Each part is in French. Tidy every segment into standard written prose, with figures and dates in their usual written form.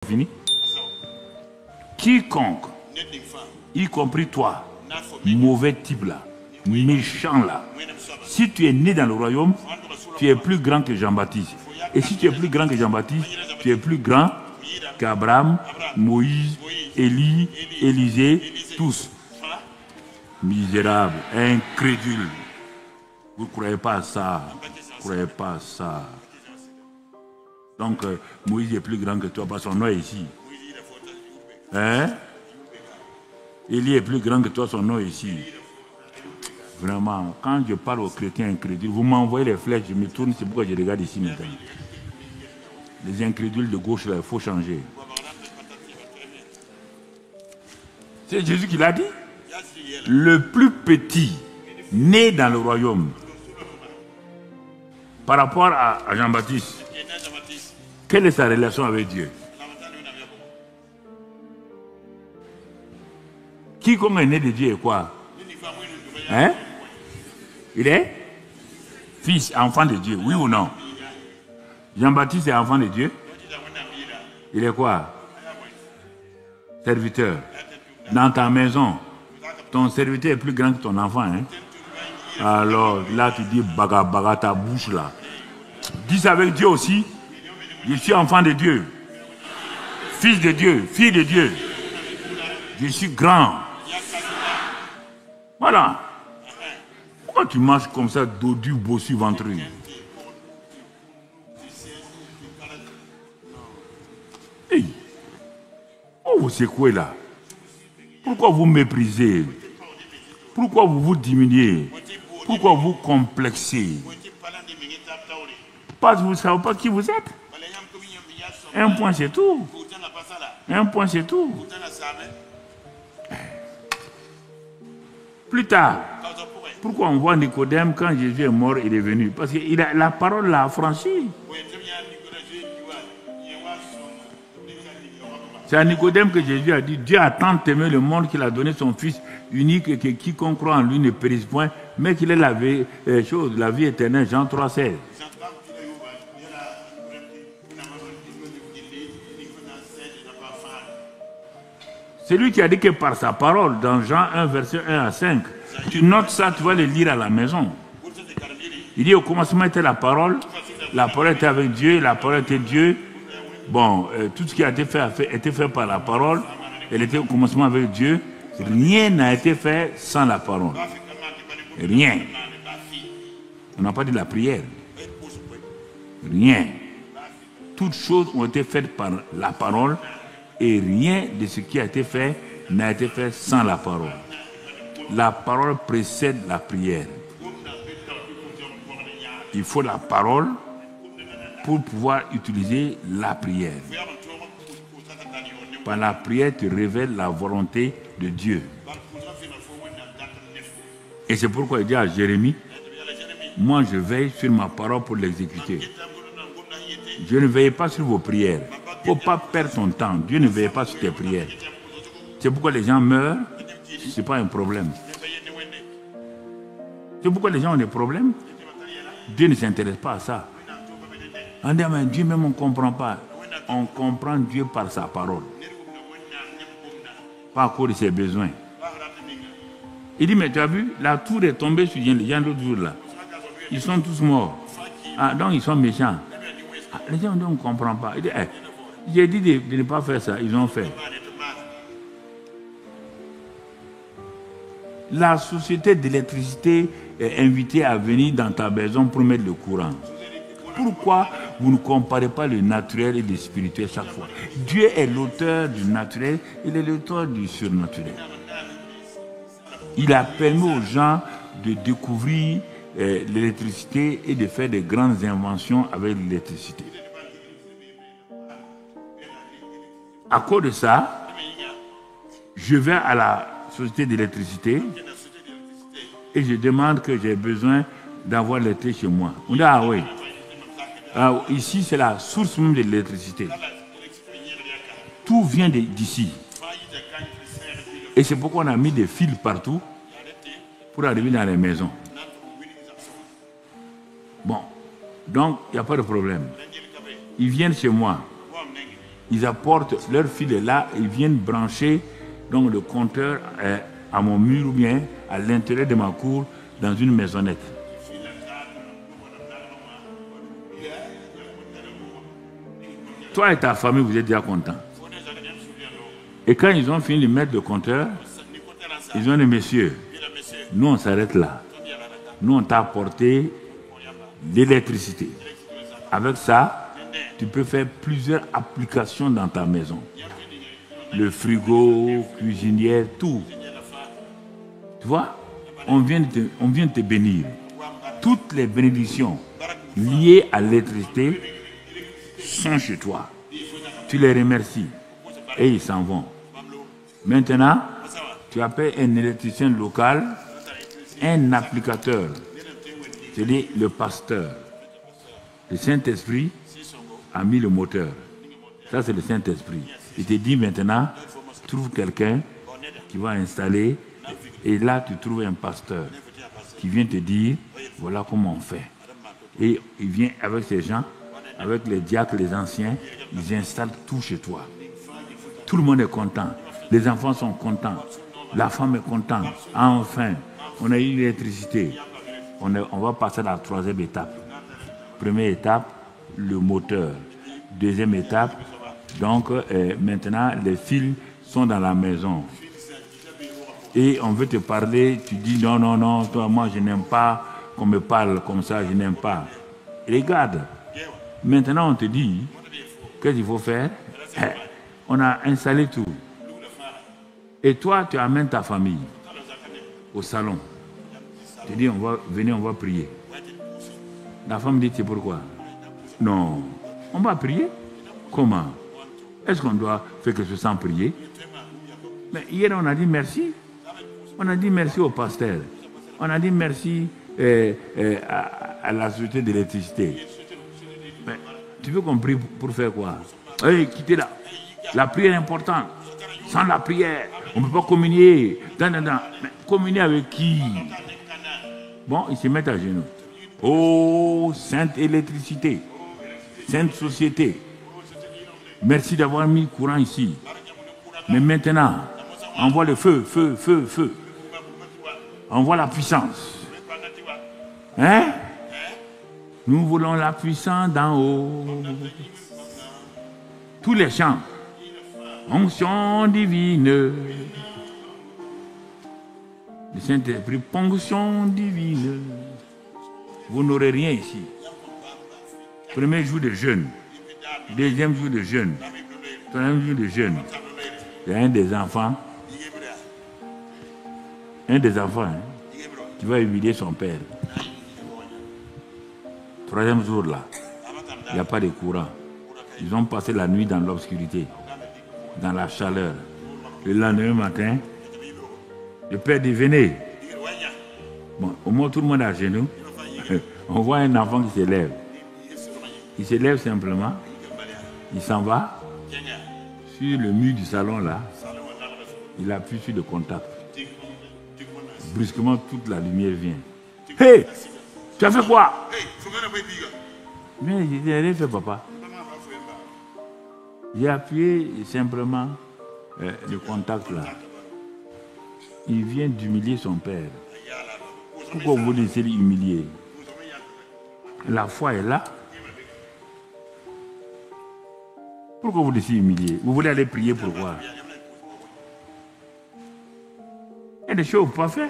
Fini. Quiconque, y compris toi, mauvais type là, méchant là, si tu es né dans le royaume, tu es plus grand que Jean-Baptiste. Et si tu es plus grand que Jean-Baptiste, tu es plus grand qu'Abraham, Moïse, Élie, Élisée, tous. Misérables, incrédules. Vous ne croyez pas à ça. Vous ne croyez pas à ça. Donc, Moïse est plus grand que toi, parce que son nom est ici. Hein? Élie est plus grand que toi, son nom est ici. Vraiment, quand je parle aux chrétiens incrédules, vous m'envoyez les flèches, je me tourne, c'est pourquoi je regarde ici maintenant. Les incrédules de gauche, là, il faut changer. C'est Jésus qui l'a dit. Le plus petit né dans le royaume, par rapport à Jean-Baptiste, quelle est sa relation avec Dieu? Quiconque est né de Dieu est quoi? Hein? Il est fils, enfant de Dieu, oui ou non? Jean-Baptiste est enfant de Dieu? Il est quoi? Serviteur. Dans ta maison, ton serviteur est plus grand que ton enfant. Hein? Alors là, tu dis baga baga ta bouche là. Dis ça avec Dieu aussi. Je suis enfant de Dieu. Fils de Dieu, fille de Dieu. Je suis grand. Voilà. Pourquoi tu marches comme ça, dodu, bossu, ventru? Hey. Oh, vous secouez là. Pourquoi vous méprisez? Pourquoi vous vous diminuez? Pourquoi vous complexez? Parce que vous ne savez pas qui vous êtes. Un point c'est tout. Un point c'est tout. Plus tard, pourquoi on voit Nicodème quand Jésus est mort, il est venu? Parce que la parole l'a affranchi. C'est à Nicodème que Jésus a dit, Dieu a tant aimé le monde qu'il a donné son Fils unique et que quiconque croit en lui ne périsse point, mais qu'il ait la vie éternelle. Jean 3,16. C'est lui qui a dit que par sa parole, dans Jean 1, verset 1 à 5, tu notes ça, tu vas le lire à la maison. Il dit au commencement était la parole était avec Dieu, la parole était Dieu. Bon, tout ce qui a été fait était fait par la parole. Elle était au commencement avec Dieu. Rien n'a été fait sans la parole. Rien. On n'a pas dit la prière. Rien. Toutes choses ont été faites par la parole et rien de ce qui a été fait n'a été fait sans la parole. La parole précède la prière. Il faut la parole pour pouvoir utiliser la prière. Par la prière, tu révèles la volonté de Dieu. Et c'est pourquoi il dit à Jérémie, moi je veille sur ma parole pour l'exécuter. Je ne veille pas sur vos prières. Il ne faut pas perdre ton temps. Dieu ne veille pas sur tes prières. C'est pourquoi les gens meurent, ce n'est pas un problème. C'est pourquoi les gens ont des problèmes. Dieu ne s'intéresse pas à ça. On dit, mais Dieu même on ne comprend pas. On comprend Dieu par sa parole. Pas à cause de ses besoins. Il dit, mais tu as vu, la tour est tombée sur les gens l'autre jour là. Ils sont tous morts. Ah, donc ils sont méchants. Ah, les gens disent, on ne comprend pas. Il dit, j'ai dit de ne pas faire ça. Ils ont fait. La société d'électricité est invitée à venir dans ta maison pour mettre le courant. Pourquoi vous ne comparez pas le naturel et le spirituel chaque fois? Dieu est l'auteur du naturel, il est l'auteur du surnaturel. Il a permis aux gens de découvrir l'électricité et de faire de grandes inventions avec l'électricité. À cause de ça, je vais à la société d'électricité et je demande que j'ai besoin d'avoir l'électricité chez moi. On dit, ah oui. Alors, ici, c'est la source même de l'électricité. Tout vient d'ici. Et c'est pourquoi on a mis des fils partout pour arriver dans les maisons. Bon, donc il n'y a pas de problème. Ils viennent chez moi. Ils apportent, leur fil est là, ils viennent brancher donc, le compteur à mon mur ou bien à l'intérieur de ma cour dans une maisonnette. Toi et ta famille, vous êtes déjà contents. Et quand ils ont fini de mettre le compteur, ils ont dit, messieurs, nous on s'arrête là. Nous on t'a apporté l'électricité. Avec ça, tu peux faire plusieurs applications dans ta maison. Le frigo, cuisinière, tout. Tu vois, on vient de te bénir. Toutes les bénédictions liées à l'électricité sont chez toi. Tu les remercies et ils s'en vont. Maintenant, tu appelles un électricien local, un applicateur, c'est-à-dire le pasteur. Le Saint-Esprit a mis le moteur. Ça, c'est le Saint-Esprit. Il te dit maintenant, trouve quelqu'un qui va installer, et là, tu trouves un pasteur qui vient te dire, voilà comment on fait. Et il vient avec ces gens, avec les diacres, les anciens, ils installent tout chez toi. Tout le monde est content. Les enfants sont contents. La femme est contente. Enfin, on a eu l'électricité. On va passer à la troisième étape. Première étape, le moteur. Deuxième étape, donc maintenant, les fils sont dans la maison. Et on veut te parler, tu dis non, non, non, toi, moi je n'aime pas qu'on me parle comme ça, je n'aime pas. Regarde, maintenant on te dit, qu'est-ce qu'il faut faire? On a installé tout. Et toi, tu amènes ta famille au salon. Tu dis, venez, on va prier. La femme dit, c'est pourquoi? Non, on va prier. Comment? Est-ce qu'on doit faire quelque chose sans prier? Mais hier, on a dit merci. On a dit merci au pasteur. On a dit merci à la société d'électricité. Mais tu veux qu'on prie pour faire quoi? Hey, quittez là. La prière est importante. Sans la prière, on ne peut pas communier. Mais communier avec qui? Bon, ils se mettent à genoux. Oh, sainte électricité, sainte société, merci d'avoir mis le courant ici. Mais maintenant, envoie le feu, feu, feu, feu. Envoie la puissance. Hein? Nous voulons la puissance d'en haut. Tous les chants. Onction divine. Le Saint-Esprit, ponction divine. Vous n'aurez rien ici. Premier jour de jeûne. Deuxième jour de jeûne. Troisième jour de jeûne. Il y a un des enfants. Hein, qui va humilier son père. Troisième jour là. Il n'y a pas de courant. Ils ont passé la nuit dans l'obscurité. Dans la chaleur. Le lendemain matin, le père dit, venez. Bon, au moins tout le monde est à genoux. On voit un enfant qui se lève. Il se lève simplement. Il s'en va. Sur le mur du salon là. Il appuie sur le contact. Brusquement, toute la lumière vient. Hé! Tu as fait quoi? Mais je n'ai rien fait, papa. J'ai appuyé simplement le contact là. Il vient d'humilier son père. Pourquoi vous laissez l'humilier? La foi est là. Pourquoi vous laissez humilier? Vous voulez aller prier pourquoi? Il y a des choses que vous ne pouvez pas faire.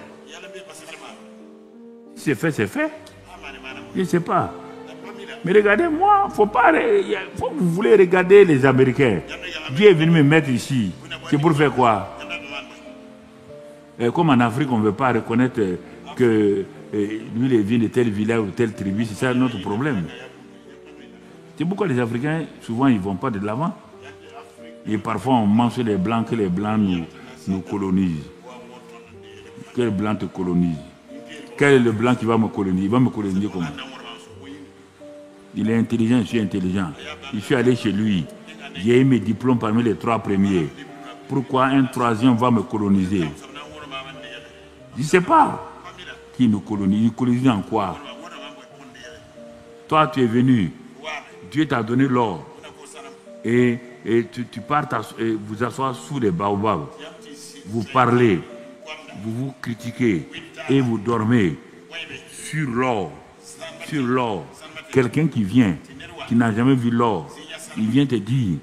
Si c'est fait, c'est fait. Je ne sais pas. Mais regardez-moi, faut pas, vous voulez regarder les Américains. Dieu est venu me mettre ici. C'est pour faire quoi? Comme en Afrique, on ne veut pas reconnaître que lui, il vient de tel village ou telle tribu. C'est ça notre problème. C'est pourquoi les Africains, souvent, ils ne vont pas de l'avant. Et parfois, on mange les Blancs, que les Blancs nous colonisent. Que les Blancs te colonisent. Quel est le Blanc qui va me coloniser? Il va me coloniser comment? Il est intelligent, je suis intelligent. Je suis allé chez lui. J'ai eu mes diplômes parmi les 3 premiers. Pourquoi un troisième va me coloniser? Je ne sais pas. Qui nous colonise? Il colonise en quoi? Toi, tu es venu. Dieu t'a donné l'or. Et et tu pars et vous asseoir sous les baobabs. Vous parlez, vous vous critiquez et vous dormez sur l'or. Sur l'or. Quelqu'un qui vient, qui n'a jamais vu l'or, il vient te dire,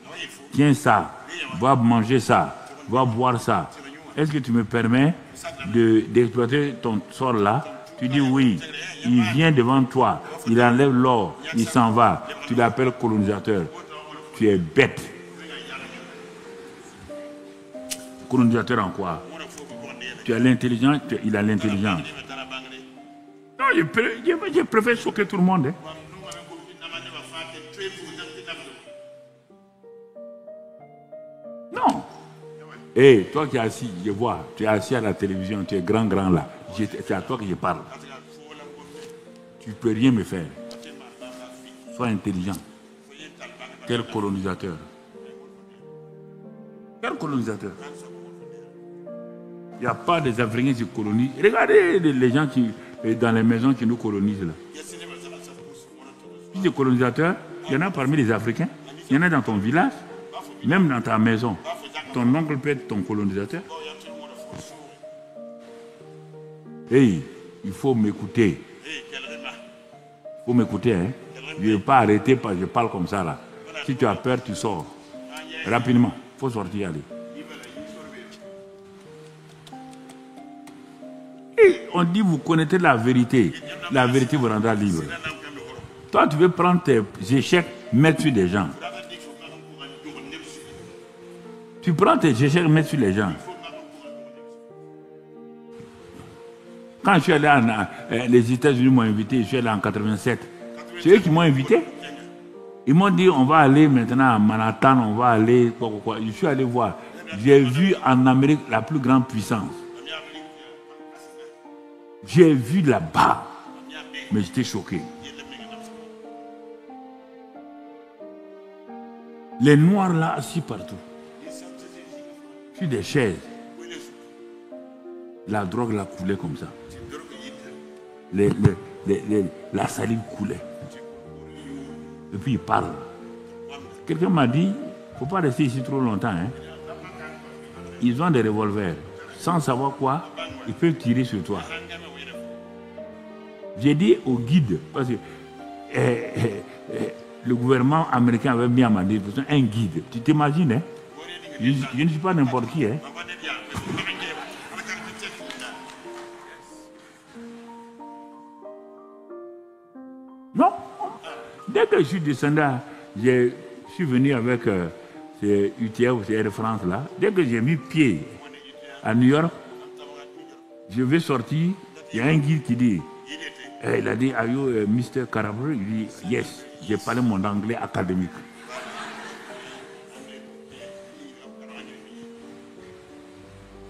tiens ça, va manger ça, va boire ça. Est-ce que tu me permets d'exploiter ton sort là? Tu dis oui. Il vient devant toi, il enlève l'or, il s'en va. Tu l'appelles colonisateur. Tu es bête. Colonisateur en quoi? Tu as l'intelligence, il a l'intelligence. Non, je préfère choquer tout le monde. Hein. Non. Hé, toi qui es assis, je vois, tu es assis à la télévision, tu es grand là. C'est à toi que je parle. Tu ne peux rien me faire. Sois intelligent. Quel colonisateur? Quel colonisateur? Il n'y a pas des Africains qui colonisent. Regardez les gens qui, dans les maisons qui nous colonisent là. Si tu es colonisateur, il y en a parmi les Africains. Il y en a dans ton village, même dans ta maison. Ton oncle peut être ton colonisateur. Hey, il faut m'écouter. Il faut m'écouter. Hein? Je ne vais pas arrêter parce que je parle comme ça là. Si tu as peur, tu sors. Rapidement. Il faut sortir, aller. Et on dit, vous connaissez la vérité. La vérité vous rendra libre. Toi, tu veux prendre tes échecs, mettre sur des gens. Tu prends tes échecs, mettre sur les gens. Quand je suis allé les États-Unis m'ont invité, je suis allé en 87. C'est eux qui m'ont invité. Ils m'ont dit, on va aller maintenant à Manhattan, on va aller, quoi. Je suis allé voir. J'ai vu en Amérique la plus grande puissance. J'ai vu là-bas, mais j'étais choqué. Les Noirs là, assis partout. Sur des chaises. La drogue là coulait comme ça. La salive coulait. Et puis ils parlent. Quelqu'un m'a dit, il ne faut pas rester ici trop longtemps. Hein. Ils ont des revolvers. Sans savoir quoi, ils peuvent tirer sur toi. J'ai dit au guide, parce que le gouvernement américain avait mis à ma disposition un guide. Tu t'imagines, hein? Je ne suis pas n'importe qui. Hein? Non. Dès que je suis descendu, je suis venu avec ces UTA ou ces Air France là. Dès que j'ai mis pied à New York, je vais sortir. Il y a un guide qui dit, il a dit, are you Mr. Carabro? Il dit, yes. J'ai parlé mon anglais académique.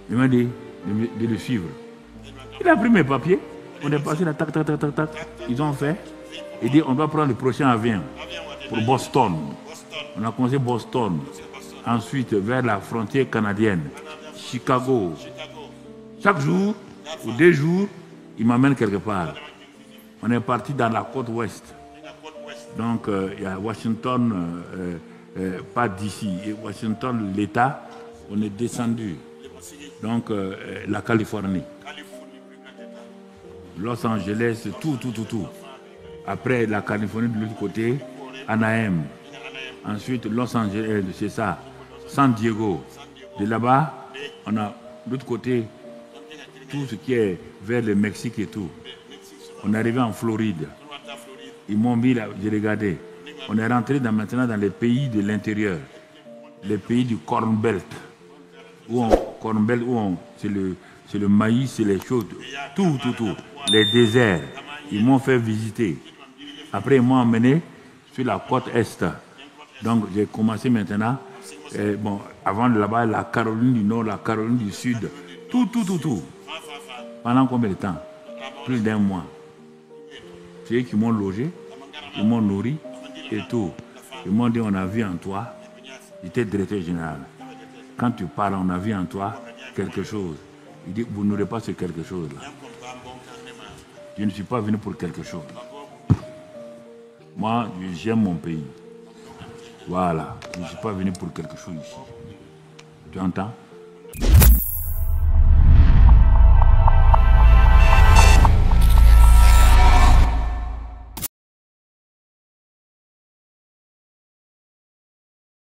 Il m'a dit de le suivre. Il a pris mes papiers. On est passé là, tac, tac, tac, tac, tac. Ils ont fait. Il dit, on doit prendre le prochain avion pour Boston. On a commencé Boston. Ensuite, vers la frontière canadienne. Chicago. Chaque jour, ou 2 jours, il m'amène quelque part. On est parti dans la côte ouest. Donc, il y a Washington, pas d'ici. Washington, l'État, on est descendu. Donc, la Californie. Los Angeles, tout. Après, la Californie de l'autre côté, Anaheim. Ensuite, Los Angeles, c'est ça. San Diego. De là-bas, on a de l'autre côté, tout ce qui est vers le Mexique et tout. On est arrivé en Floride. Ils m'ont mis là, j'ai regardé. On est rentré maintenant dans les pays de l'intérieur. Les pays du Corn Belt. C'est le maïs, c'est les choses. Tout. Les déserts. Ils m'ont fait visiter. Après, ils m'ont emmené sur la côte Est. Donc, j'ai commencé maintenant. Avant là-bas, la Caroline du Nord, la Caroline du Sud. Tout. Pendant combien de temps? Plus d'1 mois. C'est eux qui m'ont logé, ils m'ont nourri et tout. Ils m'ont dit, on a vu en toi, j'étais directeur général. Quand tu parles, on a vu en toi quelque chose. Il dit, vous n'aurez pas ce quelque chose-là. Je ne suis pas venu pour quelque chose. Moi, j'aime mon pays. Voilà. Je ne suis pas venu pour quelque chose ici. Tu entends?